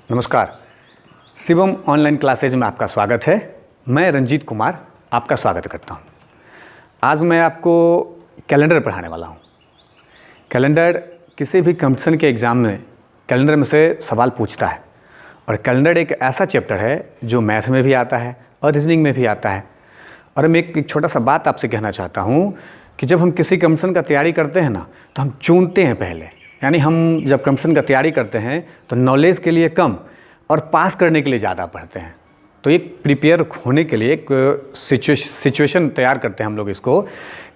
नमस्कार। Shivam online classes में आपका स्वागत है। मैं रंजीत कुमार आपका स्वागत करता हूं। आज मैं आपको कैलेंडर पढ़ाने वाला हूं। कैलेंडर किसी भी कंपटीशन के एग्ज़ाम में कैलेंडर में से सवाल पूछता है और कैलेंडर एक ऐसा चैप्टर है जो मैथ में भी आता है और रीजनिंग में भी आता है। और मैं एक छोटा सा बात आपसे कहना चाहता हूँ कि जब हम किसी कंपटीशन का तैयारी करते हैं ना, तो हम चुनते हैं पहले, यानी हम जब कंपटीशन का तैयारी करते हैं तो नॉलेज के लिए कम और पास करने के लिए ज़्यादा पढ़ते हैं। तो एक प्रिपेयर होने के लिए एक सिचुएशन तैयार करते हैं हम लोग इसको,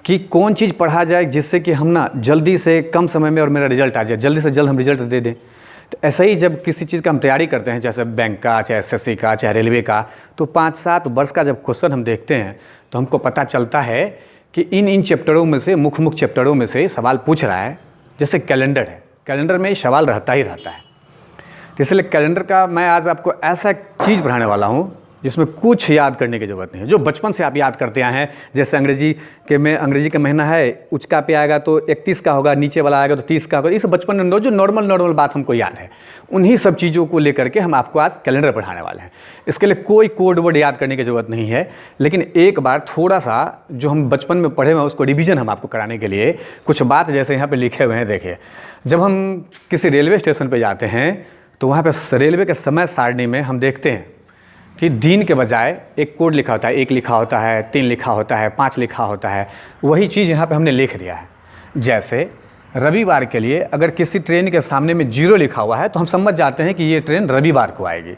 कि कौन चीज़ पढ़ा जाए जिससे कि हम ना जल्दी से कम समय में और मेरा रिजल्ट आ जाए, जल्दी से जल्द हम रिजल्ट दे दें। तो ऐसा ही जब किसी चीज़ का हम तैयारी करते हैं, जैसे बैंक का, चाहे एसएससी का, चाहे रेलवे का, तो 5-7 वर्ष का जब क्वेश्चन हम देखते हैं तो हमको पता चलता है कि इन चैप्टरों में से मुख्य चैप्टरों में से सवाल पूछ रहा है। जैसे कैलेंडर है, कैलेंडर में सवाल रहता ही रहता है। तो इसलिए कैलेंडर का मैं आज आपको ऐसा चीज़ पढ़ाने वाला हूँ जिसमें कुछ याद करने की ज़रूरत नहीं है, जो बचपन से आप याद करते आए हैं। जैसे अंग्रेजी का महीना है, उचका पे आएगा तो 31 का होगा, नीचे वाला आएगा तो 30 का होगा। इस बचपन में जो नॉर्मल बात हमको याद है, उन्हीं सब चीज़ों को लेकर के हम आपको आज कैलेंडर पढ़ाने वाले हैं। इसके लिए कोई कोड वर्ड याद करने की ज़रूरत नहीं है, लेकिन एक बार थोड़ा सा जो हम बचपन में पढ़े हुए हैं उसको रिविज़न हम आपको कराने के लिए कुछ बात जैसे यहाँ पर लिखे हुए हैं। देखिए, जब हम किसी रेलवे स्टेशन पर जाते हैं तो वहाँ पर रेलवे के समय सारणी में हम देखते हैं कि दिन के बजाय एक कोड लिखा होता है, 1 लिखा होता है, 3 लिखा होता है, 5 लिखा होता है। वही चीज़ यहाँ पे हमने लिख दिया है। जैसे रविवार के लिए अगर किसी ट्रेन के सामने में 0 लिखा हुआ है तो हम समझ जाते हैं कि ये ट्रेन रविवार को आएगी।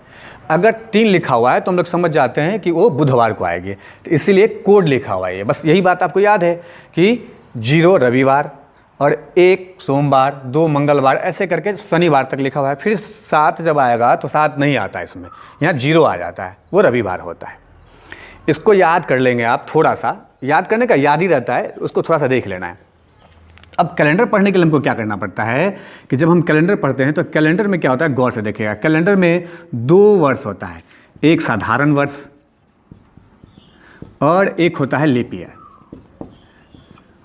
अगर 3 लिखा हुआ है तो हम लोग समझ जाते हैं कि वो बुधवार को आएगी। तो इसीलिए कोड लिखा हुआ है। बस यही बात आपको याद है कि 0 रविवार और 1 सोमवार, 2 मंगलवार, ऐसे करके शनिवार तक लिखा हुआ है। फिर 7 जब आएगा तो 7 नहीं आता है, इसमें यहाँ 0 आ जाता है, वो रविवार होता है। इसको याद कर लेंगे आप। थोड़ा सा याद करने का याद ही रहता है, उसको थोड़ा सा देख लेना है। अब कैलेंडर पढ़ने के लिए हमको क्या करना पड़ता है कि जब हम कैलेंडर पढ़ते हैं तो कैलेंडर में क्या होता है, गौर से देखिएगा। कैलेंडर में 2 वर्ष होता है, एक साधारण वर्ष और एक होता है लीप ईयर।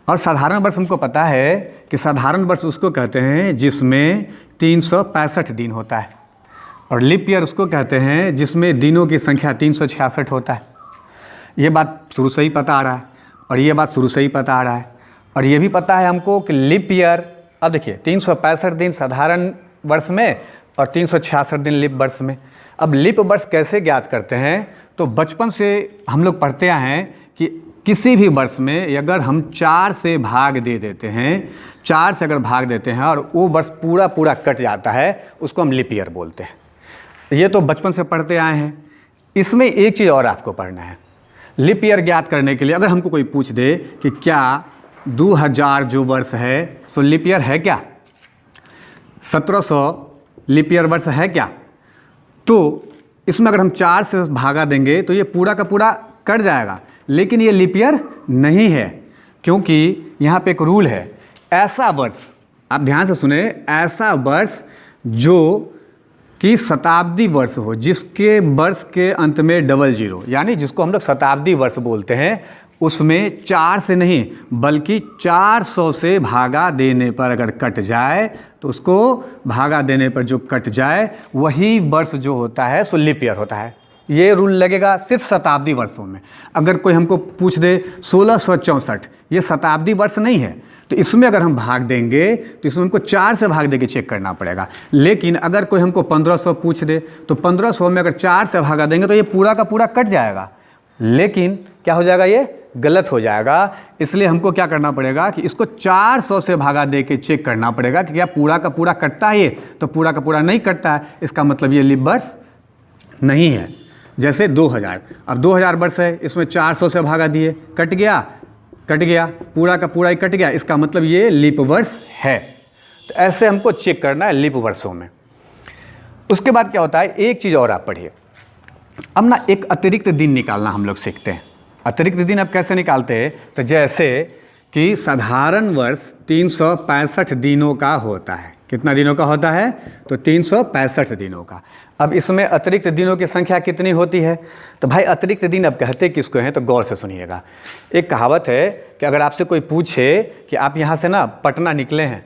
और साधारण वर्ष हमको पता है कि साधारण वर्ष उसको कहते हैं जिसमें 365 दिन होता है, और लीप ईयर उसको कहते हैं जिसमें दिनों की संख्या 366 होता है। ये बात शुरू से ही पता आ रहा है, और ये बात शुरू से ही पता आ रहा है। और ये भी पता है हमको कि लीप ईयर, अब देखिए 365 दिन साधारण वर्ष में और 366 दिन लीप वर्ष में। अब लीप वर्ष कैसे ज्ञात करते हैं, तो बचपन से हम लोग पढ़ते आए हैं कि किसी भी वर्ष में अगर हम 4 से भाग दे देते हैं, 4 से अगर भाग देते हैं और वो वर्ष पूरा कट जाता है, उसको हम लीप ईयर बोलते हैं। ये तो बचपन से पढ़ते आए हैं। इसमें एक चीज़ और आपको पढ़ना है। लीप ईयर ज्ञात करने के लिए अगर हमको कोई पूछ दे कि क्या 2000 जो वर्ष है सो लीप ईयर है क्या, 1700 लीप ईयर वर्ष है क्या, तो इसमें अगर हम 4 से भागा देंगे तो ये पूरा का पूरा कट जाएगा। लेकिन ये लीप ईयर नहीं है, क्योंकि यहाँ पे एक रूल है। ऐसा वर्ष, आप ध्यान से सुने, ऐसा वर्ष जो कि शताब्दी वर्ष हो, जिसके वर्ष के अंत में डबल 0, यानी जिसको हम लोग शताब्दी वर्ष बोलते हैं, उसमें 4 से नहीं बल्कि 400 से भागा देने पर अगर कट जाए तो उसको भागा देने पर जो कट जाए वही वर्ष जो होता है सो लीप ईयर होता है। ये रूल लगेगा सिर्फ शताब्दी वर्षों में। अगर कोई हमको पूछ दे 1664, ये शताब्दी वर्ष नहीं है, तो इसमें अगर हम भाग देंगे तो इसमें हमको 4 से भाग दे के चेक करना पड़ेगा। लेकिन अगर कोई हमको 1500 पूछ दे तो 1500 में अगर 4 से भागा देंगे तो ये पूरा का पूरा कट जाएगा। लेकिन क्या हो जाएगा, ये गलत हो जाएगा। इसलिए हमको क्या करना पड़ेगा कि इसको 400 से भागा दे के चेक करना पड़ेगा कि क्या पूरा का पूरा कटता है। ये तो पूरा का पूरा नहीं कटता है, इसका मतलब ये लीप वर्ष नहीं है। जैसे 2000, अब 2000 वर्ष है, इसमें 400 से भागा दिए, कट गया, पूरा का पूरा ही कट गया, इसका मतलब ये लीप वर्ष है। तो ऐसे हमको चेक करना है लीप वर्षों में। उसके बाद क्या होता है, एक चीज़ और आप पढ़िए। अब ना एक अतिरिक्त दिन निकालना हम लोग सीखते हैं। अतिरिक्त दिन अब कैसे निकालते हैं, तो जैसे कि साधारण वर्ष 365 दिनों का होता है। कितना दिनों का होता है, तो 365 दिनों का। अब इसमें अतिरिक्त दिनों की संख्या कितनी होती है, तो भाई अतिरिक्त दिन अब कहते किसको हैं, तो गौर से सुनिएगा। एक कहावत है कि अगर आपसे कोई पूछे कि आप यहाँ से ना पटना निकले हैं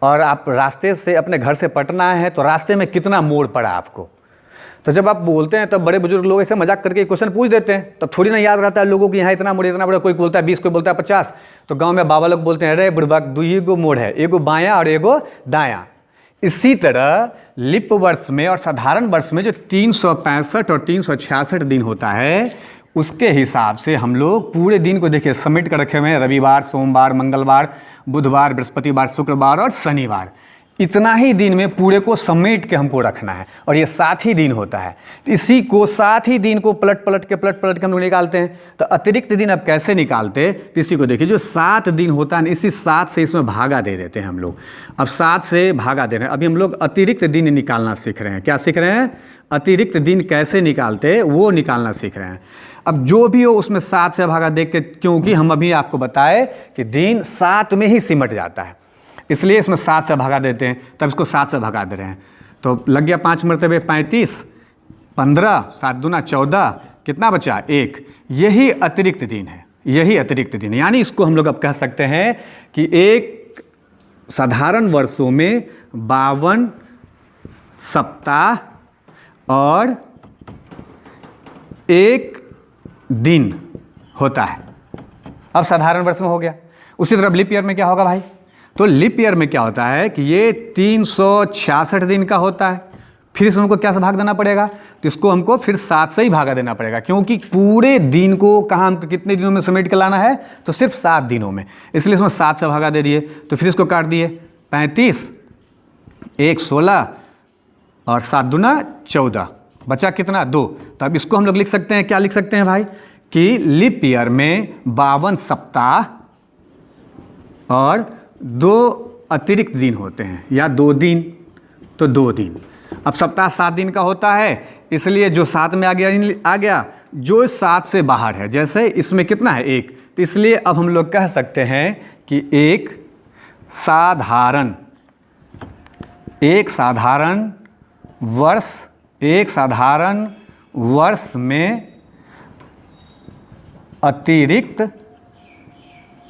और आप रास्ते से अपने घर से पटना आए हैं, तो रास्ते में कितना मोड़ पड़ा आपको, तो जब आप बोलते हैं तब बड़े बुजुर्ग लोग ऐसे मजाक करके क्वेश्चन पूछ देते हैं, तब थोड़ी ना याद रहता है लोगों की यहाँ इतना बड़ा, कोई बोलता है 20, कोई बोलता है 50। तो गांव में बाबा लोग बोलते हैं अरे बुढ़बा 2 गो मोड़ है, एगो बायां और एगो दायां। इसी तरह लिप वर्ष में और साधारण वर्ष में जो 365 और 366 दिन होता है, उसके हिसाब से हम लोग पूरे दिन को देखिए समेट कर रखे हुए हैं। रविवार, सोमवार, मंगलवार, बुधवार, बृहस्पतिवार, शुक्रवार और शनिवार, इतना ही दिन में पूरे को समेट के हमको रखना है, और ये 7 ही दिन होता है। तो इसी को 7 ही दिन को पलट पलट के हम लोग निकालते हैं। तो अतिरिक्त दिन अब कैसे निकालते, तो इसी को देखिए, जो 7 दिन होता है इसी 7 से इसमें भागा दे देते हैं हम लोग। अब 7 से भागा दे रहे हैं। अभी हम लोग अतिरिक्त दिन निकालना सीख रहे हैं। क्या सीख रहे हैं? अतिरिक्त दिन कैसे निकालते वो निकालना सीख रहे हैं। अब जो भी हो उसमें 7 से भागा देख के, क्योंकि हम अभी आपको बताए कि दिन 7 में ही सिमट जाता है, इसलिए इसमें 7 से भगा देते हैं। तब इसको 7 से भगा दे रहे हैं। तो लग गया 5 मरतबे 35, 15, 7 दूना 14, कितना बचा? 1। यही अतिरिक्त दिन है, यही अतिरिक्त दिन है। यानी इसको हम लोग अब कह सकते हैं कि एक साधारण वर्षों में 52 सप्ताह और 1 दिन होता है। अब साधारण वर्ष में हो गया। उसी तरह लीप ईयर में क्या होगा भाई? तो लीप ईयर में क्या होता है कि ये 366 दिन का होता है। फिर इसमें हमको क्या से भाग देना पड़ेगा? तो इसको हमको फिर 7 से ही भागा देना पड़ेगा, क्योंकि पूरे दिन को कहाँ हमको कितने दिनों में समेट के लाना है? तो सिर्फ 7 दिनों में, इसलिए इसमें 7 से भागा दे दिए। तो फिर इसको काट दिए, 35, 1 16 और 7 दूना 14, बचा कितना? 2। तो अब इसको हम लोग लिख सकते हैं, क्या लिख सकते हैं भाई? कि लीप ईयर में 52 सप्ताह और 2 अतिरिक्त दिन होते हैं, या 2 दिन, तो 2 दिन। अब सप्ताह 7 दिन का होता है, इसलिए जो 7 में आ गया, जो 7 से बाहर है, जैसे इसमें कितना है? 1, तो इसलिए अब हम लोग कह सकते हैं कि एक साधारण वर्ष में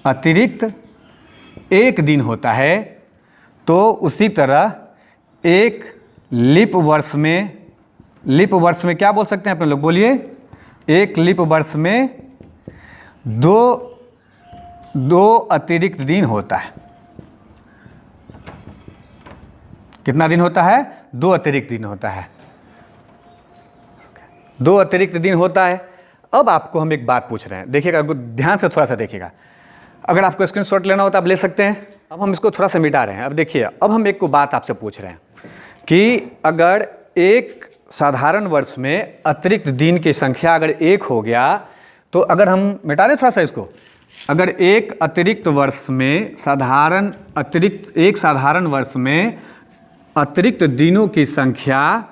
अतिरिक्त 1 दिन होता है। तो उसी तरह एक लीप वर्ष में क्या बोल सकते हैं अपने लोग? बोलिए। एक लीप वर्ष में 2 अतिरिक्त दिन होता है। कितना दिन होता है? 2 अतिरिक्त दिन होता है। 2 अतिरिक्त दिन होता है। अब आपको हम एक बात पूछ रहे हैं, देखिएगा, ध्यान से थोड़ा सा देखिएगा। अगर आपको स्क्रीनशॉट लेना हो तो आप ले सकते हैं। अब हम इसको थोड़ा सा मिटा रहे हैं। अब देखिए, अब हम एक को बात आपसे पूछ रहे हैं कि अगर एक साधारण वर्ष में अतिरिक्त दिन की संख्या अगर 1 हो गया, तो अगर हम मिटा दें थोड़ा सा इसको, अगर एक अतिरिक्त वर्ष में एक साधारण वर्ष में अतिरिक्त दिनों की संख्या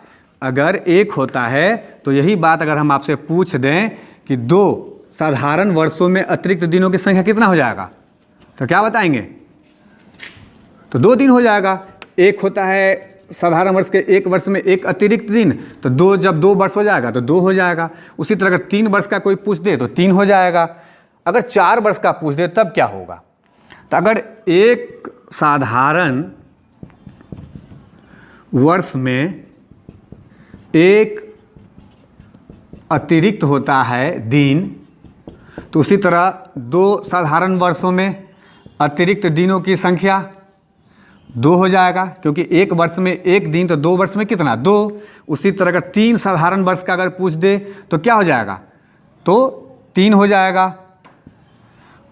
अगर 1 होता है, तो यही बात अगर हम आपसे पूछ दें कि 2 साधारण वर्षों में अतिरिक्त दिनों की संख्या कितना हो जाएगा, तो क्या बताएंगे? तो 2 दिन हो जाएगा। 1 होता है साधारण वर्ष के, 1 वर्ष में 1 अतिरिक्त दिन, तो 2, जब 2 वर्ष हो जाएगा तो 2 हो जाएगा। उसी तरह अगर 3 वर्ष का कोई पूछ दे तो 3 हो जाएगा। अगर 4 वर्ष का पूछ दे तब क्या होगा? तो अगर एक साधारण वर्ष में 1 अतिरिक्त होता है दिन, तो उसी तरह 2 साधारण वर्षों में अतिरिक्त दिनों की संख्या 2 हो जाएगा, क्योंकि 1 वर्ष में 1 दिन, तो 2 वर्ष में कितना? 2। उसी तरह अगर 3 साधारण वर्ष का अगर पूछ दे तो क्या हो जाएगा? तो 3 हो जाएगा।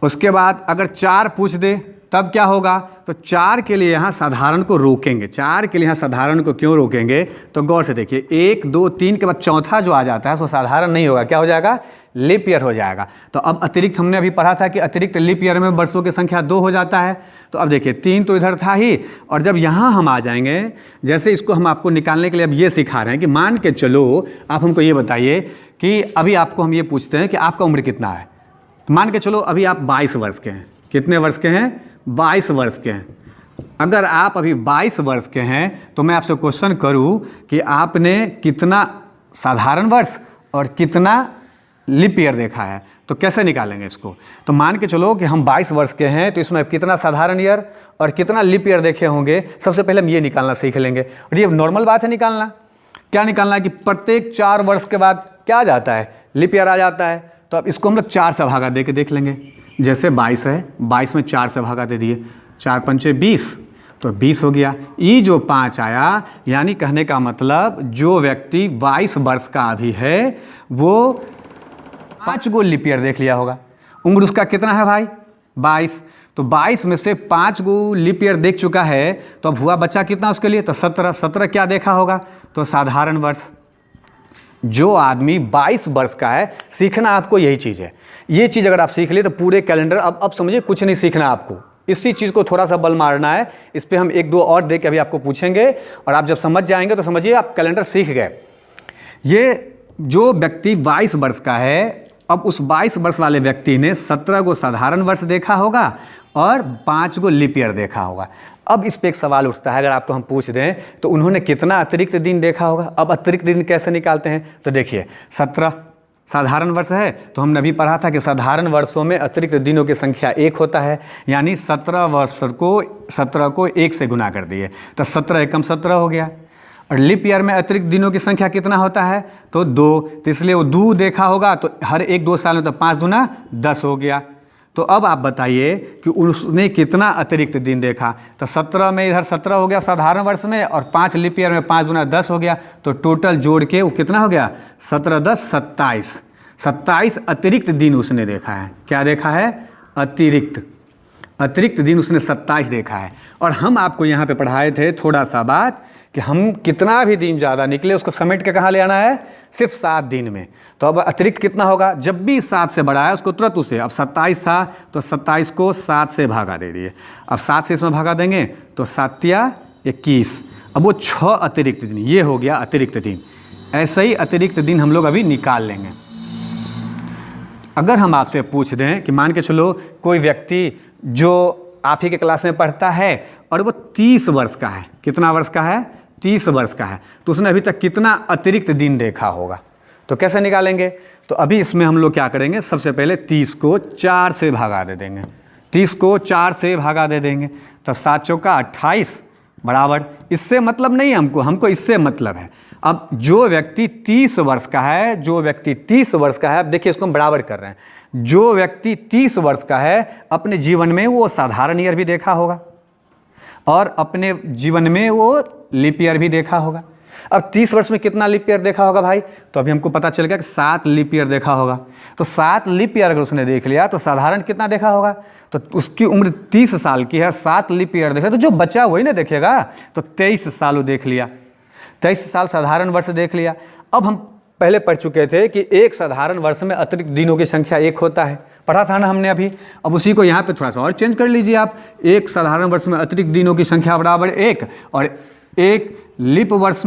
उसके बाद अगर 4 पूछ दे तब क्या होगा? तो 4 के लिए यहाँ साधारण को रोकेंगे। 4 के लिए यहाँ साधारण को क्यों रोकेंगे? तो गौर से देखिए, 1 2 3 के बाद चौथा जो आ जाता है सो साधारण नहीं होगा, क्या हो जाएगा? लीप ईयर हो जाएगा। तो अब अतिरिक्त हमने अभी पढ़ा था कि अतिरिक्त लीप ईयर में वर्षों की संख्या 2 हो जाता है। तो अब देखिए 3 तो इधर था ही, और जब यहाँ हम आ जाएंगे, जैसे इसको हम आपको निकालने के लिए अब ये सिखा रहे हैं कि मान के चलो आप हमको ये बताइए कि अभी आपको हम ये पूछते हैं कि आपका उम्र कितना है। तो मान के चलो अभी आप 22 वर्ष के हैं। कितने वर्ष के हैं? 22 वर्ष के हैं। अगर आप अभी 22 वर्ष के हैं तो मैं आपसे क्वेश्चन करूं कि आपने कितना साधारण वर्ष और कितना लीप ईयर देखा है, तो कैसे निकालेंगे इसको? तो मान के चलो कि हम 22 वर्ष के हैं, तो इसमें कितना साधारण ईयर और कितना लीप ईयर देखे होंगे, सबसे पहले हम ये निकालना सीख लेंगे। और ये नॉर्मल बात है निकालना। क्या निकालना है कि प्रत्येक 4 वर्ष के बाद क्या आ जाता है, लीप ईयर आ जाता है। तो अब इसको हम लोग 4 से भागा दे के देख लेंगे। जैसे 22 है, 22 में 4 से भागा दे दिए, 4 पंचे 20, तो 20 हो गया। ये जो 5 आया, यानी कहने का मतलब जो व्यक्ति 22 वर्ष का अभी है वो 5 गो लीप ईयर देख लिया होगा। उम्र उसका कितना है भाई, 22। तो 22 में से 5 गो लीप ईयर देख चुका है, तो अब हुआ बच्चा कितना उसके लिए, तो 17। 17 क्या देखा होगा, तो साधारण वर्ष। जो आदमी 22 वर्ष का है, सीखना आपको यही चीज़ है। ये चीज़ अगर आप सीख लिए तो पूरे कैलेंडर, अब समझिए कुछ नहीं सीखना आपको, इसी चीज़ को थोड़ा सा बल मारना है। इस पर हम 1-2 और दे के अभी आपको पूछेंगे, और आप जब समझ जाएंगे तो समझिए आप कैलेंडर सीख गए। ये जो व्यक्ति 22 वर्ष का है, अब उस 22 वर्ष वाले व्यक्ति ने 17 गो साधारण वर्ष देखा होगा और 5 गो लीप ईयर देखा होगा। अब इस पे एक सवाल उठता है, अगर आपको हम पूछ दें तो उन्होंने कितना अतिरिक्त दिन देखा होगा। अब अतिरिक्त दिन कैसे निकालते हैं, तो देखिए 17 साधारण वर्ष है, तो हमने अभी पढ़ा था कि साधारण वर्षों में अतिरिक्त दिनों की संख्या 1 होता है, यानी 17 को 1 से गुना कर दिए, तो 17 एकम 17 हो गया। और लीप ईयर में अतिरिक्त दिनों की संख्या कितना होता है, तो 2, तो इसलिए वो 2 देखा होगा, तो हर 1-2 साल में तो 5 दूना 10 हो गया। तो अब आप बताइए कि उसने कितना अतिरिक्त दिन देखा। तो 17 में इधर 17 हो गया साधारण वर्ष में, और 5 लीप ईयर में 5 दूना 10 हो गया, तो टोटल जोड़ के वो कितना हो गया, 17 10 27। 27 अतिरिक्त दिन उसने देखा है। क्या देखा है, अतिरिक्त दिन उसने 27 देखा है। और हम आपको यहाँ पे पढ़ाए थे थोड़ा सा बात कि हम कितना भी दिन ज़्यादा निकले उसको समेट के कहाँ ले आना है, सिर्फ 7 दिन में। तो अब अतिरिक्त कितना होगा, जब भी 7 से बढ़ा है उसको तुरंत उसे, अब 27 था तो 27 को 7 से भागा दे दिए। अब 7 से इसमें भागा देंगे तो 7 या 21, अब वो 6 अतिरिक्त दिन, ये हो गया अतिरिक्त दिन। ऐसे ही अतिरिक्त दिन हम लोग अभी निकाल लेंगे। अगर हम आपसे पूछ दें कि मान के चलो कोई व्यक्ति जो आप ही के क्लास में पढ़ता है और वो 30 वर्ष का है, कितना वर्ष का है, 30 वर्ष का है, तो उसने अभी तक कितना अतिरिक्त दिन देखा होगा। तो कैसे निकालेंगे, तो अभी इसमें हम लोग क्या करेंगे, सबसे पहले 30 को 4 से भागा दे देंगे। 30 को 4 से भागा दे देंगे तो 7 चौका 28 बराबर। इससे मतलब नहीं हमको इससे मतलब है। अब जो व्यक्ति 30 वर्ष का है, अब देखिए इसको हम बराबर कर रहे हैं। जो व्यक्ति 30 वर्ष का है अपने जीवन में वो साधारण ईयर भी देखा होगा और अपने जीवन में वो लीप ईयर भी देखा होगा। अब 30 वर्ष में कितना लीप ईयर देखा होगा भाई, तो अभी हमको पता चल गया कि 7 लीप ईयर देखा होगा। तो 7 लीप ईयर अगर उसने देख लिया तो साधारण कितना देखा होगा, तो उसकी उम्र 30 साल की है, 7 लीप ईयर देखा, तो जो बचा वही ना देखेगा। तो 23 साल वो देख लिया, 23 साल साधारण वर्ष देख लिया। अब हम पहले पढ़ चुके थे कि एक साधारण वर्ष में अतिरिक्त दिनों की संख्या 1 होता है, पढ़ा था ना हमने अभी। अब उसी को यहाँ पे थोड़ा सा और चेंज कर लीजिए आप। एक साधारण वर्ष में अतिरिक्त दिनों की संख्या बराबर 1, और एक लीप वर्ष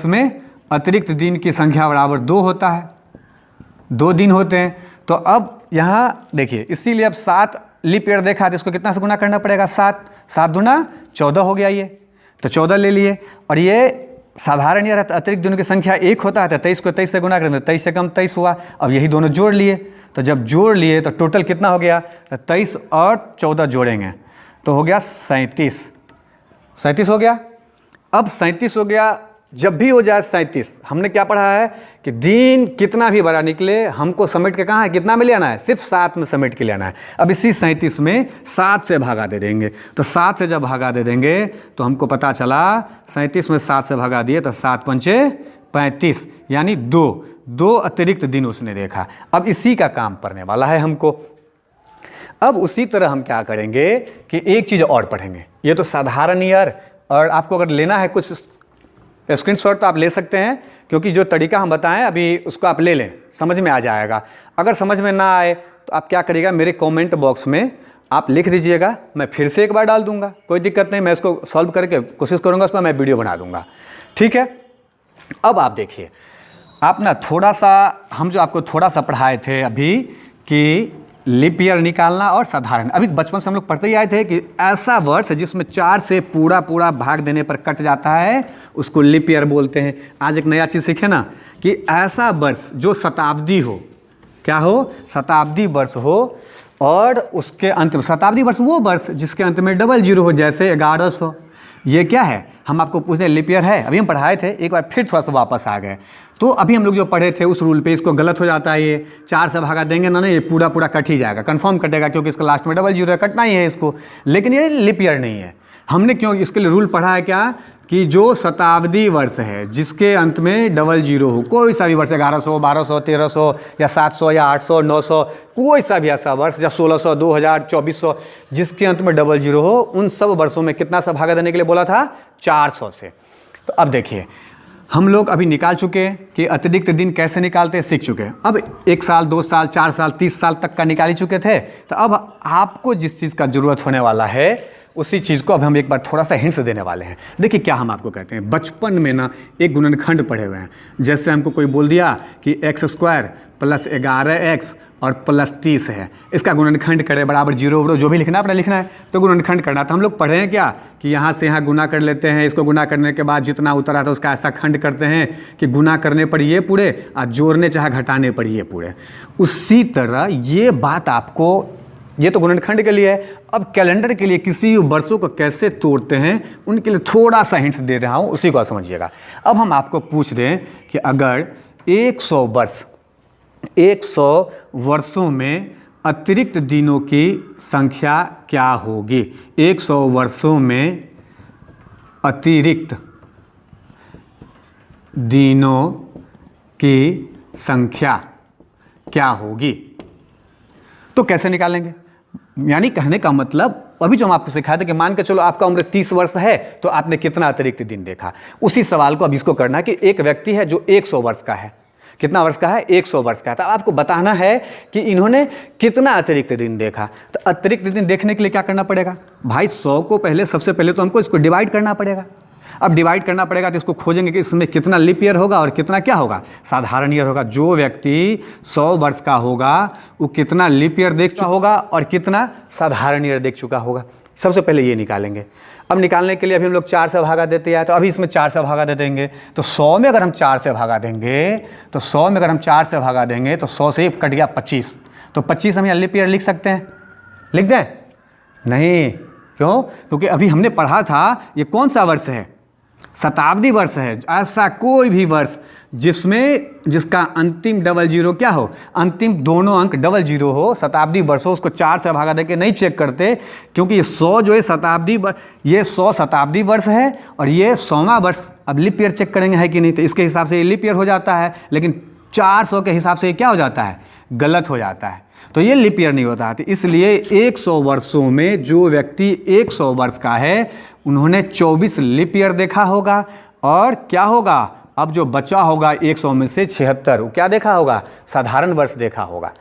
में अतिरिक्त दिन की संख्या बराबर 2 होता है, 2 दिन होते हैं। तो अब यहाँ देखिए, इसीलिए अब 7 लीप ईयर देखा तो इसको कितना से गुना करना पड़ेगा, 7 दूना 14 हो गया ये, तो 14 ले लिए। और ये साधारण ईयर अतिरिक्त दिनों की संख्या 1 होता है, तो 23 को 23 से गुना करेंगे, 23 से कम 23 हुआ। अब यही दोनों जोड़ लिए, तो जब जोड़ लिए तो टोटल कितना हो गया, तो 23 और 14 जोड़ेंगे तो हो गया 37 हो गया। अब 37 हो गया, जब भी हो जाए 37, हमने क्या पढ़ा है कि दिन कितना भी बड़ा निकले हमको समेट के कहाँ है, कितना में ले आना है, सिर्फ 7 में समेट के ले आना है। अब इसी 37 में 7 से भागा दे देंगे, तो 7 से जब भागा दे देंगे तो हमको पता चला 37 में 7 से भागा दिए तो 7 पंचे 35, यानी 2 अतिरिक्त दिन उसने देखा। अब इसी का काम पड़ने वाला है हमको। अब उसी तरह हम क्या करेंगे कि एक चीज़ और पढ़ेंगे। ये तो साधारण ईयर, और आपको अगर लेना है कुछ स्क्रीनशॉट तो आप ले सकते हैं, क्योंकि जो तरीका हम बताएं अभी उसको आप ले लें, समझ में आ जाएगा। अगर समझ में ना आए तो आप क्या करिएगा, मेरे कमेंट बॉक्स में आप लिख दीजिएगा, मैं फिर से एक बार डाल दूंगा, कोई दिक्कत नहीं, मैं इसको सॉल्व करके कोशिश करूंगा, उस पर मैं वीडियो बना दूंगा, ठीक है। अब आप देखिए, आप ना थोड़ा सा, हम जो आपको थोड़ा सा पढ़ाए थे अभी कि लीप ईयर निकालना और साधारण, अभी बचपन से हम लोग पढ़ते ही आए थे कि ऐसा वर्ष जिसमें 4 से पूरा भाग देने पर कट जाता है उसको लीप ईयर बोलते हैं। आज एक नया चीज़ सीखे ना कि ऐसा वर्ष जो शताब्दी हो, क्या हो, शताब्दी वर्ष हो, और उसके अंत में, शताब्दी वर्ष वो वर्ष जिसके अंत में 00 हो, जैसे 1100 ये क्या है, हम आपको पूछ रहे लीप ईयर है, अभी हम पढ़ाए थे, एक बार फिर थोड़ा सा वापस आ गए। तो अभी हम लोग जो पढ़े थे उस रूल पे इसको गलत हो जाता है, ये 4 से भागा देंगे ना, ये पूरा पूरा कट ही जाएगा, कंफर्म कटेगा, क्योंकि इसका लास्ट में डबल जीरो है, कटना ही है इसको। लेकिन ये लीप ईयर नहीं है। हमने क्यों इसके लिए रूल पढ़ा है क्या, कि जो शताब्दी वर्ष है जिसके अंत में डबल जीरो हो, कोई सा भी वर्ष, 1100, 1200, 1300 या 700 या 800, 900, कोई सा भी ऐसा वर्ष, या 1600, 2000, 2400, जिसके अंत में डबल जीरो हो, उन सब वर्षों में कितना सा भागा देने के लिए बोला था, 400 से। तो अब देखिए, हम लोग अभी निकाल चुके हैं कि अतिरिक्त दिन कैसे निकालते हैं, सीख चुके हैं। अब 1 साल, 2 साल, 4 साल, 30 साल तक का निकाल ही चुके थे। तो अब आपको जिस चीज़ का ज़रूरत होने वाला है उसी चीज़ को अब हम एक बार थोड़ा सा हिंट्स देने वाले हैं। देखिए क्या हम आपको कहते हैं, बचपन में ना एक गुणनखंड पढ़े हुए हैं। जैसे हमको कोई बोल दिया कि x² + 11x और +30 है, इसका गुणनखंड करें बराबर 0 जो भी लिखना है अपना लिखना है, तो गुणनखंड करना। तो हम लोग पढ़े हैं क्या कि यहाँ से यहाँ गुना कर लेते हैं, इसको गुना करने के बाद जितना उतर आता है उसका ऐसा खंड करते हैं कि गुना करने पर ये पूरे और जोड़ने चाहे घटाने पर ये पूरे। उसी तरह ये बात आपको, ये तो गुणनखंड के लिए है। अब कैलेंडर के लिए किसी वर्षों को कैसे तोड़ते हैं उनके लिए थोड़ा सा हिंट्स दे रहा हूँ, उसी को समझिएगा। अब हम आपको पूछ रहे हैं कि अगर 100 वर्षों में अतिरिक्त दिनों की संख्या क्या होगी, 100 वर्षों में अतिरिक्त दिनों की संख्या क्या होगी, तो कैसे निकालेंगे। यानी कहने का मतलब अभी जो हम आपको सिखाया था कि मान के चलो आपका उम्र 30 वर्ष है, तो आपने कितना अतिरिक्त दिन देखा, उसी सवाल को अब इसको करना है कि एक व्यक्ति है जो 100 वर्ष का है, कितना वर्ष का है, 100 वर्ष का है, तो आपको बताना है कि इन्होंने कितना अतिरिक्त दिन देखा। तो अतिरिक्त दिन देखने के लिए क्या करना पड़ेगा भाई, 100 को पहले सबसे पहले तो हमको इसको डिवाइड करना पड़ेगा। अब डिवाइड करना पड़ेगा तो इसको खोजेंगे कि इसमें कितना लीप ईयर होगा और कितना क्या होगा, साधारण ईयर होगा। जो व्यक्ति 100 वर्ष का होगा वो कितना लीप ईयर देख चुका होगा और कितना साधारण ईयर देख चुका होगा, सबसे पहले ये निकालेंगे। अब निकालने के लिए अभी हम लोग 4 से भागा देते हैं, तो अभी इसमें 4 से भागा दे देंगे। तो 100 में अगर हम 4 से भागा देंगे तो 100 में अगर हम 4 से भागा देंगे तो 100 से कट गया 25, तो 25 हम यहाँ लीप ईयर लिख सकते हैं, लिख दें? नहीं, क्यों? क्योंकि अभी हमने पढ़ा था ये कौन सा वर्ष है, शताब्दी वर्ष है। ऐसा कोई भी वर्ष जिसका अंतिम डबल जीरो क्या हो, अंतिम दोनों अंक डबल जीरो हो, शताब्दी वर्ष हो, उसको 4 से भागा देके नहीं चेक करते, क्योंकि ये 100 जो है ये 100 शताब्दी वर्ष है और ये 100वां वर्ष। अब लीप ईयर चेक करेंगे है कि नहीं, तो इसके हिसाब से ये लीप ईयर हो जाता है, लेकिन 400 के हिसाब से ये क्या हो जाता है, गलत हो जाता है, तो ये लीप ईयर नहीं होता है। तो इसलिए 100 वर्षों में जो व्यक्ति 100 वर्ष का है उन्होंने 24 लीप ईयर देखा होगा, और क्या होगा, अब जो बचा होगा 100 में से 76 वो क्या देखा होगा, साधारण वर्ष देखा होगा।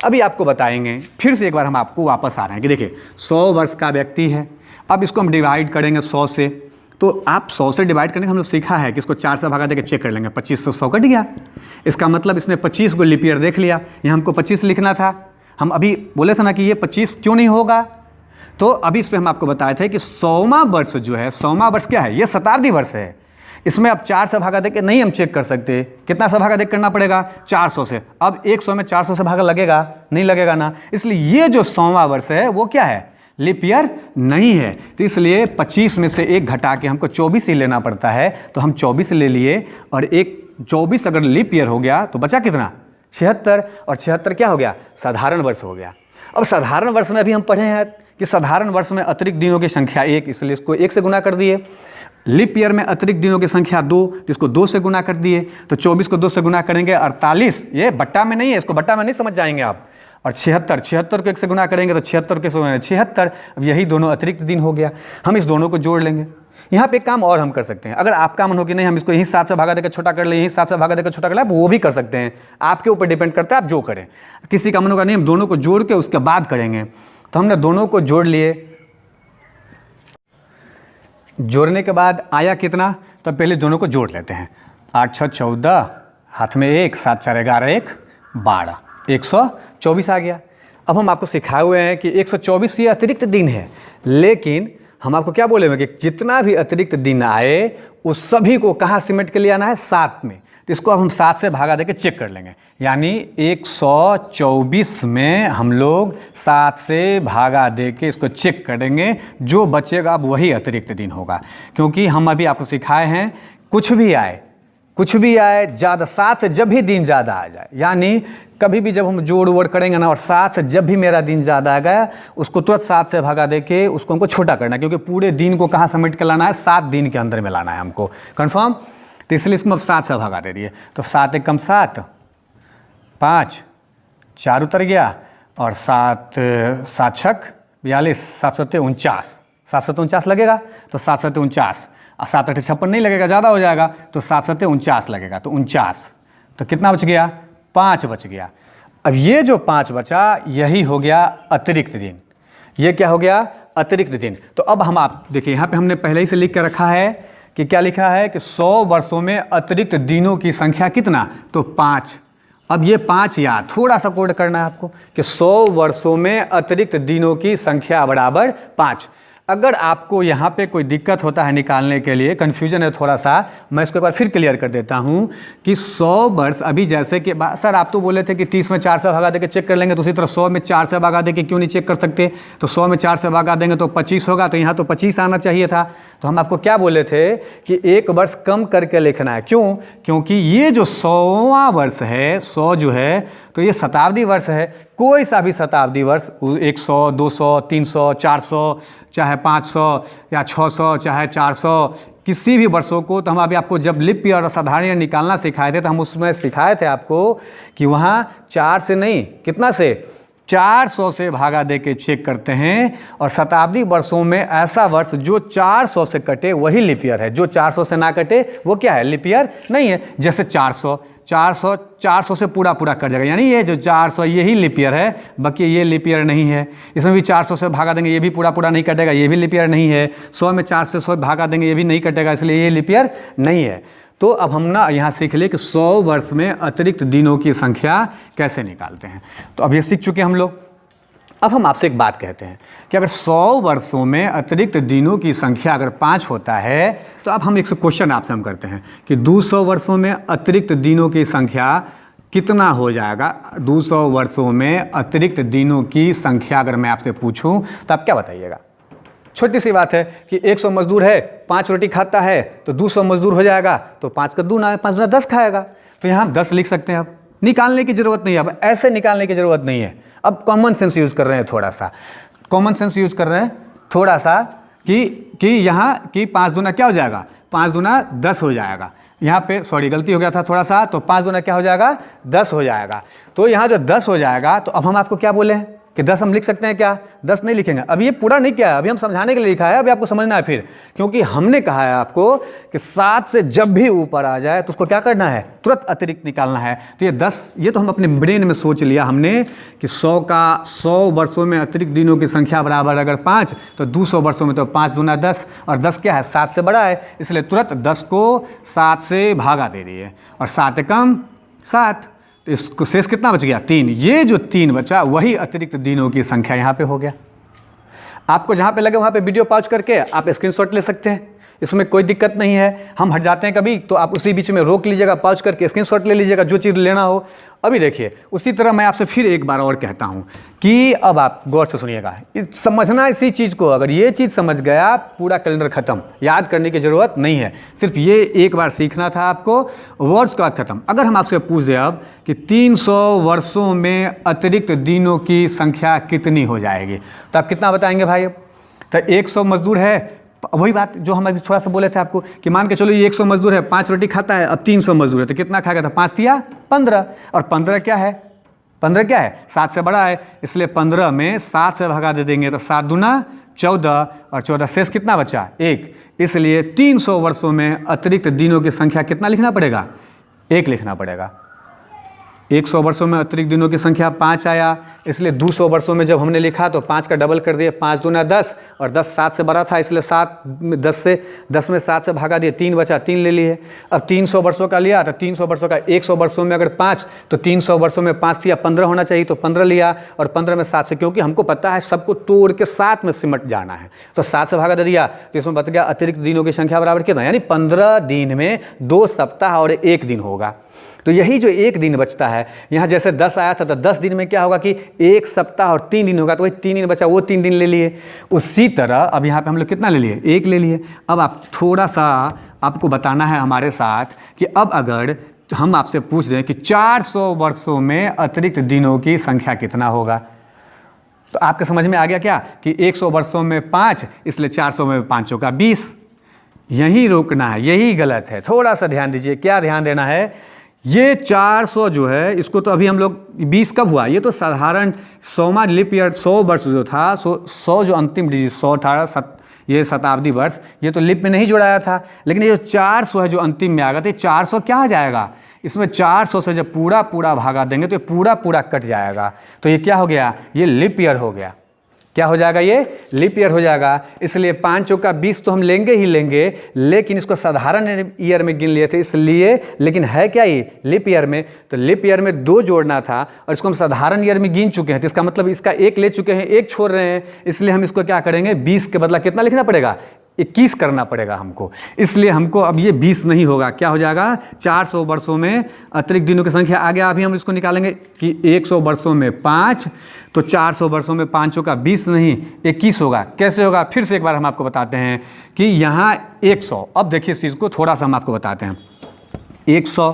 अभी आपको बताएंगे, फिर से एक बार हम आपको वापस आ रहे हैं कि देखिए 100 वर्ष का व्यक्ति है, अब इसको हम डिवाइड करेंगे 100 से, तो आप 100 से डिवाइड करने का हम लोग सीखा है कि इसको 4 से भागा देकर चेक कर लेंगे, 25 से 100 कट गया, इसका मतलब इसने 25 को लीप ईयर देख लिया। यहाँ हमको 25 लिखना था, हम अभी बोले थे ना कि ये 25 क्यों नहीं होगा, तो अभी इस पर हम आपको बताए थे कि 100वां वर्ष जो है, 100वां वर्ष क्या है, ये शताब्दी वर्ष है, इसमें अब 4 से भागा देके नहीं हम चेक कर सकते, कितना से भागा देख करना पड़ेगा, 400 से। अब 100 में 400 से भागा लगेगा, नहीं लगेगा ना, इसलिए ये जो 100वां वर्ष है वो क्या है, लीप ईयर नहीं है। तो इसलिए 25 में से 1 घटा के हमको 24 ही लेना पड़ता है, तो हम 24 ले लिए, और 24 अगर लीप ईयर हो गया तो बचा कितना, 76, और 76 क्या हो गया, साधारण वर्ष हो गया। अब साधारण वर्ष में अभी हम पढ़े हैं कि साधारण वर्ष में अतिरिक्त दिनों की संख्या 1, इसलिए इसको 1 से गुना कर दिए। लीप ईयर में अतिरिक्त दिनों की संख्या 2, जिसको 2 से गुना कर दिए, तो 24 को 2 से गुना करेंगे 48, ये बट्टा में नहीं है, इसको बट्टा में नहीं समझ जाएंगे आप, और 76 को 1 से गुना करेंगे तो 76 के 76, अब यही दोनों अतिरिक्त दिन हो गया। हम इस दोनों को जोड़ लेंगे। यहाँ पे एक काम और हम कर सकते हैं, अगर आपका मन हो कि नहीं हम इसको यहीं 7 से भागा देकर छोटा कर ले, यहीं 7 से भागा देकर छोटा कर ले, आप वो भी कर सकते हैं, आपके ऊपर डिपेंड करता है, आप जो करें। किसी का मन होगा नहीं हम दोनों को जोड़ के उसके बाद करेंगे, तो हमने दोनों को जोड़ लिए। जोड़ने के बाद आया कितना, तो पहले दोनों को जोड़ लेते हैं, 8 6 14, हाथ में 1, 7 4 11, 1 12, 124 आ गया। अब हम आपको सिखाए हुए हैं कि 124 ये अतिरिक्त दिन है, लेकिन हम आपको क्या बोले कि जितना भी अतिरिक्त दिन आए उस सभी को कहाँ सिमट के लिए आना है, 7 में। तो इसको अब हम 7 से भागा देके चेक कर लेंगे। यानी 124 में हम लोग 7 से भागा देके इसको चेक करेंगे, जो बचेगा अब वही अतिरिक्त दिन होगा। क्योंकि हम अभी आपको सिखाए हैं कुछ भी आए ज़्यादा 7 से जब भी दिन ज़्यादा आ जाए, यानी कभी भी जब हम जोड़ वोड़ करेंगे ना और 7 से जब भी मेरा दिन ज़्यादा आ गया उसको तुरंत 7 से भगा देके उसको हमको छोटा करना है, क्योंकि पूरे दिन को कहाँ समेट के लाना है, 7 दिन के अंदर में लाना है हमको। कन्फर्म? तो इसलिए इसको अब 7 से भगा दे दिए। तो 7 एकम 7, 5, 4 उतर गया और 7 छक 42, 7 सत्ते 49, 7 सत्ते 49 लगेगा। तो 7 सत्ते 49, 7 अठे 56 नहीं लगेगा, ज़्यादा हो जाएगा। तो 7 सत्ते 49 लगेगा। तो 49, तो कितना बच गया? 5 बच गया। अब ये जो 5 बचा यही हो गया अतिरिक्त दिन। ये क्या हो गया? अतिरिक्त दिन। तो अब हम आप देखिए यहाँ पे हमने पहले ही से लिख कर रखा है कि क्या लिखा है कि 100 वर्षों में अतिरिक्त दिनों की संख्या कितना? तो 5। अब ये 5 याद थोड़ा सा कोड करना है आपको कि 100 वर्षों में अतिरिक्त दिनों की संख्या बराबर 5। अगर आपको यहाँ पे कोई दिक्कत होता है निकालने के लिए, कन्फ्यूजन है थोड़ा सा, मैं इसको एक बार फिर क्लियर कर देता हूँ कि 100 वर्ष अभी जैसे कि सर आप तो बोले थे कि 30 में 4 से भगा देके चेक कर लेंगे, तो उसी तरह 100 में 4 से भगा देके क्यों नहीं चेक कर सकते? तो 100 में 4 से भगा देंगे तो 25 होगा, तो यहाँ तो 25 आना चाहिए था। तो हम आपको क्या बोले थे कि 1 वर्ष कम करके लिखना है। क्यों? क्योंकि ये जो 100वां वर्ष है, 100 जो है तो ये शताब्दी वर्ष है। कोई सा भी शताब्दी वर्ष 100, 200, 300, 400, चाहे 500 या 600, चाहे 400, किसी भी वर्षों को, तो हम अभी आपको जब लिप ईयर और साधारण ईयर निकालना सिखाए थे तो हम उसमें सिखाए थे आपको कि वहाँ 4 से नहीं, कितना से? 400 से भागा दे के चेक करते हैं। और शताब्दी वर्षों में ऐसा वर्ष जो 400 से कटे वही लिप ईयर है, जो 400 से ना कटे वो क्या है? लिप ईयर नहीं है। जैसे 400 से पूरा कट जाएगा, यानी ये जो 400 यही लिप ईयर है, बाकी ये लिप ईयर नहीं है। इसमें भी 400 से भागा देंगे, ये भी पूरा नहीं कटेगा, ये भी लिप ईयर नहीं है। 100 में 4 से 100 भागा देंगे, ये भी नहीं कटेगा, इसलिए ये लिप ईयर नहीं है। तो अब हम ना यहाँ सीख ले कि 100 वर्ष में अतिरिक्त दिनों की संख्या कैसे निकालते हैं। तो अब ये सीख चुके हम लोग। अब हम आपसे एक बात कहते हैं कि अगर 100 वर्षों में अतिरिक्त दिनों की संख्या अगर 5 होता है, तो अब हम एक क्वेश्चन आपसे हम करते हैं कि 200 वर्षों में अतिरिक्त दिनों की संख्या कितना हो जाएगा? 200 वर्षों में अतिरिक्त दिनों की संख्या अगर मैं आपसे पूछूं तो आप क्या बताइएगा? छोटी सी बात है कि 100 मजदूर है, 5 रोटी खाता है, तो 200 मजदूर हो जाएगा, तो 5 का दूना है, 5 दूना 10 खाएगा। तो यहाँ हम 10 लिख सकते हैं। अब निकालने की ज़रूरत नहीं है, अब ऐसे निकालने की ज़रूरत नहीं है। अब कॉमन सेंस यूज़ कर रहे हैं, थोड़ा सा कॉमन सेंस यूज़ कर रहे हैं थोड़ा सा कि यहाँ कि 5 दूना क्या हो जाएगा? 5 दूना 10 हो जाएगा। यहाँ पे सॉरी गलती हो गया था थोड़ा सा, तो 5 दूना क्या हो जाएगा? 10 हो जाएगा। तो यहाँ जो 10 हो जाएगा, तो अब हम आपको क्या बोले हैं कि 10 हम लिख सकते हैं क्या? 10 नहीं लिखेंगे। अभी ये पूरा नहीं किया है, अभी हम समझाने के लिए लिखा है, अभी आपको समझना है फिर। क्योंकि हमने कहा है आपको कि 7 से जब भी ऊपर आ जाए तो उसको क्या करना है? तुरंत अतिरिक्त निकालना है। तो ये 10, ये तो हम अपने ब्रेन में सोच लिया हमने कि 100 वर्षों में अतिरिक्त दिनों की संख्या बराबर अगर 5, तो 200 वर्षों में तो 5 दूना 10, और 10 क्या है? 7 से बड़ा है, इसलिए तुरंत 10 को 7 से भागा दे दिए, और 7 एकम 7, तो इसको शेष कितना बच गया? 3। ये जो 3 बचा वही अतिरिक्त दिनों की संख्या यहाँ पे हो गया। आपको जहाँ पे लगे वहाँ पे वीडियो पॉज करके आप स्क्रीनशॉट ले सकते हैं, इसमें कोई दिक्कत नहीं है। हम हट जाते हैं कभी तो आप उसी बीच में रोक लीजिएगा, पॉज करके स्क्रीनशॉट ले लीजिएगा जो चीज़ लेना हो। अभी देखिए उसी तरह मैं आपसे फिर एक बार और कहता हूँ कि अब आप गौर से सुनिएगा, समझना इसी चीज़ को। अगर ये चीज़ समझ गया पूरा कैलेंडर ख़त्म, याद करने की ज़रूरत नहीं है, सिर्फ ये एक बार सीखना था आपको, वर्ड्स का ख़त्म। अगर हम आपसे पूछ दें अब कि 300 वर्षों में अतिरिक्त दिनों की संख्या कितनी हो जाएगी, तो आप कितना बताएंगे भाई? तो 100 मजदूर है, वही बात जो हम अभी थोड़ा सा बोले थे आपको कि मान के चलो ये 100 मजदूर है, 5 रोटी खाता है, अब 300 मजदूर है तो कितना खाएगा? था 5 तिया 15, और 15 क्या है? 15 क्या है? 7 से बड़ा है, इसलिए 15 में 7 से भगा दे देंगे तो 7 दूना 14, और 14 शेष कितना बचा? 1। इसलिए 300 वर्षों में अतिरिक्त दिनों की संख्या कितना लिखना पड़ेगा? 1 लिखना पड़ेगा। 100 वर्षों में अतिरिक्त दिनों की संख्या 5 आया, इसलिए 200 वर्षों में जब हमने लिखा तो 5 का डबल कर दिए, 5 दूना 10 और 10 7 से बड़ा था, इसलिए 10 में 7 से भागा दिए, 3 बचा, 3 ले लिए। अब 300 वर्षों का लिया तो 300 वर्षों का 100 वर्षों में अगर 5 तो 300 वर्षों में 5 थी, 15 होना चाहिए तो 15 लिया और 15 में 7 से, क्योंकि हमको पता है सबको तोड़ के 7 में सिमट जाना है तो 7 से भागा दे दिया, तो इसमें बच गया अतिरिक्त दिनों की संख्या बराबर कितना, यानी 15 दिन में 2 सप्ताह और 1 दिन होगा। तो यही जो 1 दिन बचता है, यहाँ जैसे 10 आया था तो 10 दिन में क्या होगा कि 1 सप्ताह और 3 दिन होगा, तो वही 3 दिन बचा, वो 3 दिन ले लिए। उसी तरह अब यहाँ पे हम लोग कितना ले लिए, 1 ले लिए। अब आप थोड़ा सा आपको बताना है हमारे साथ कि अब अगर हम आपसे पूछ दें कि 400 वर्षों में अतिरिक्त दिनों की संख्या कितना होगा, तो आपके समझ में आ गया क्या कि 100 वर्षों में 5, इसलिए 400 में 5 का 20। यही रोकना है, यही गलत है। थोड़ा सा ध्यान दीजिए, क्या ध्यान देना है, ये 400 जो है इसको तो अभी हम लोग 20 कब हुआ, ये तो साधारण 100वां लीप ईयर 100 वर्ष जो था, 100 जो अंतिम डिजिट 100 था, ये शताब्दी वर्ष, ये तो लीप में नहीं जुड़ाया था। लेकिन ये जो 400 है जो अंतिम में आ गया, तो 400 क्या आ जाएगा, इसमें 400 से जब पूरा पूरा भागा देंगे तो ये पूरा पूरा कट जाएगा, तो ये क्या हो गया, ये लीप ईयर हो गया। क्या हो जाएगा, ये लीप ईयर हो जाएगा। इसलिए 5 चौका 20 तो हम लेंगे ही लेंगे, लेकिन इसको साधारण ईयर में गिन लिए थे इसलिए, लेकिन है क्या ये लीप ईयर में, तो लीप ईयर में 2 जोड़ना था और इसको हम साधारण ईयर में गिन चुके हैं, तो इसका मतलब इसका 1 ले चुके हैं, 1 छोड़ रहे हैं, इसलिए हम इसको क्या करेंगे, 20 के बदला कितना लिखना पड़ेगा, 21 करना पड़ेगा हमको। इसलिए हमको अब ये 20 नहीं होगा, क्या हो जाएगा, 400 वर्षों में अतिरिक्त दिनों की संख्या आ गया। अभी हम इसको निकालेंगे कि 100 वर्षों में 5, तो 400 वर्षों में 5 का 20 नहीं 21 होगा। कैसे होगा, फिर से एक बार हम आपको बताते हैं कि यहाँ 100, अब देखिए इस चीज़ को थोड़ा सा हम आपको बताते हैं। 100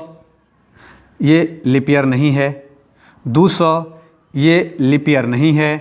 ये लीप ईयर नहीं है, 200 ये लीप ईयर नहीं है,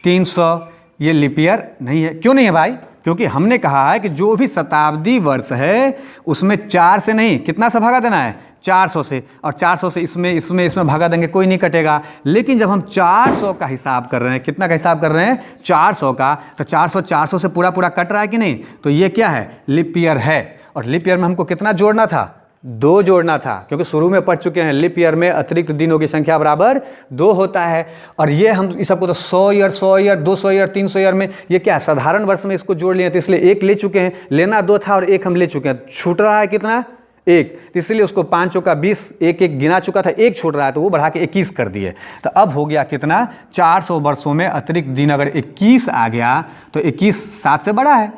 300 ये लीप ईयर नहीं है। क्यों नहीं है भाई, क्योंकि हमने कहा है कि जो भी शताब्दी वर्ष है उसमें 4 से नहीं, कितना से भागा देना है, 400 से, और 400 से इसमें भागा देंगे, कोई नहीं कटेगा। लेकिन जब हम 400 का हिसाब कर रहे हैं, कितना का हिसाब कर रहे हैं, 400 का, तो 400 से पूरा पूरा कट रहा है कि नहीं, तो ये क्या है, लीप ईयर है। और लीप ईयर में हमको कितना जोड़ना था, 2 जोड़ना था, क्योंकि शुरू में पढ़ चुके हैं लीप ईयर में अतिरिक्त दिनों की संख्या बराबर 2 होता है। और ये हम इस सबको तो 100 ईयर 200 ईयर 300 ईयर में ये क्या है, साधारण वर्ष में इसको जोड़ लिए, तो इसलिए 1 ले चुके हैं, लेना 2 था और 1 हम ले चुके हैं, छूट रहा है कितना, 1, तो इसलिए उसको 5 चौका 20 1 गिना चुका था, 1 छूट रहा है तो वो बढ़ा के 21 कर दिए। तो अब हो गया कितना, 400 वर्षों में अतिरिक्त दिन अगर 21 आ गया तो 21 7 से बड़ा है।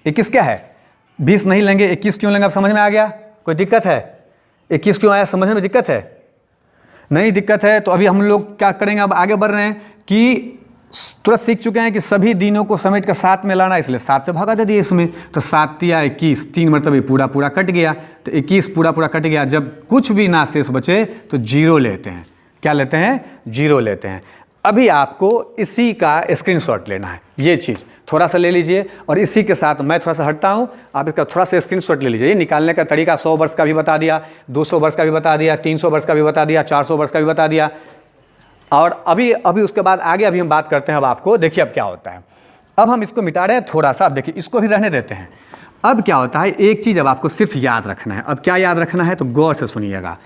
21 क्या है, 20 नहीं लेंगे, 21 क्यों लेंगे, अब समझ में आ गया, कोई दिक्कत है, 21 क्यों आया, समझने में दिक्कत है, नहीं दिक्कत है। तो अभी हम लोग क्या करेंगे, अब आगे बढ़ रहे हैं कि तुरंत सीख चुके हैं कि सभी दिनों को समेट कर 7 में लाना, इसलिए 7 से भागा दे दिए इसमें, तो 7 तिया 21, 3 मरतबे पूरा पूरा कट गया, तो 21 पूरा पूरा कट गया। जब कुछ भी ना शेष बचे तो 0 लेते हैं, क्या लेते हैं, 0 लेते हैं। अभी आपको इसी का स्क्रीनशॉट लेना है, ये चीज़ थोड़ा सा ले लीजिए, और इसी के साथ मैं थोड़ा सा हटता हूँ, आप इसका थोड़ा सा स्क्रीनशॉट ले लीजिए। ये निकालने का तरीका 100 वर्ष का भी बता दिया, 200 वर्ष का भी बता दिया, 300 वर्ष का भी बता दिया, 400 वर्ष का भी बता दिया। और अभी उसके बाद आगे अभी हम बात करते हैं। अब आपको देखिए अब क्या होता है, अब हम इसको मिटा रहे हैं थोड़ा सा, अब देखिए इसको भी रहने देते हैं। अब क्या होता है, एक चीज़ अब आपको सिर्फ याद रखना है। अब क्या याद रखना है, तो गौर से सुनिएगा।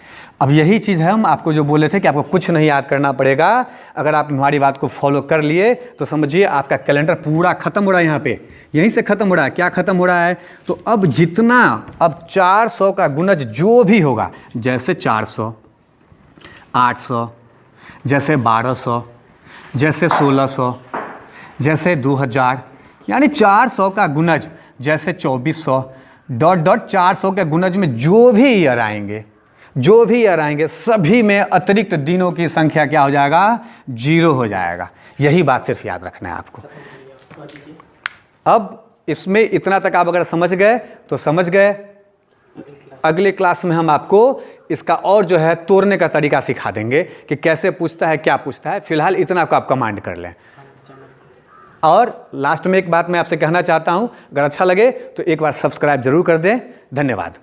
अब यही चीज़ है, हम आपको जो बोले थे कि आपको कुछ नहीं याद करना पड़ेगा, अगर आप हमारी बात को फॉलो कर लिए तो समझिए आपका कैलेंडर पूरा ख़त्म हो रहा है। यहाँ पे यहीं से ख़त्म हो रहा है। क्या ख़त्म हो रहा है, तो अब जितना, अब 400 का गुणज जो भी होगा, जैसे 400, 800, जैसे 1200, जैसे 1600, जैसे 2000, यानी 400 का गुणज जैसे 2400 डॉट 400 के गुणज में जो भी ईयर आएंगे सभी में अतिरिक्त दिनों की संख्या क्या हो जाएगा, 0 हो जाएगा। यही बात सिर्फ याद रखना है आपको। अब इसमें इतना तक आप अगर समझ गए तो समझ गए। अगले क्लास में हम आपको इसका और जो है तोड़ने का तरीका सिखा देंगे कि कैसे पूछता है, क्या पूछता है। फिलहाल इतना को आप कमांड कर लें। और लास्ट में एक बात मैं आपसे कहना चाहता हूं, अगर अच्छा लगे तो एक बार सब्सक्राइब जरूर कर दें। धन्यवाद।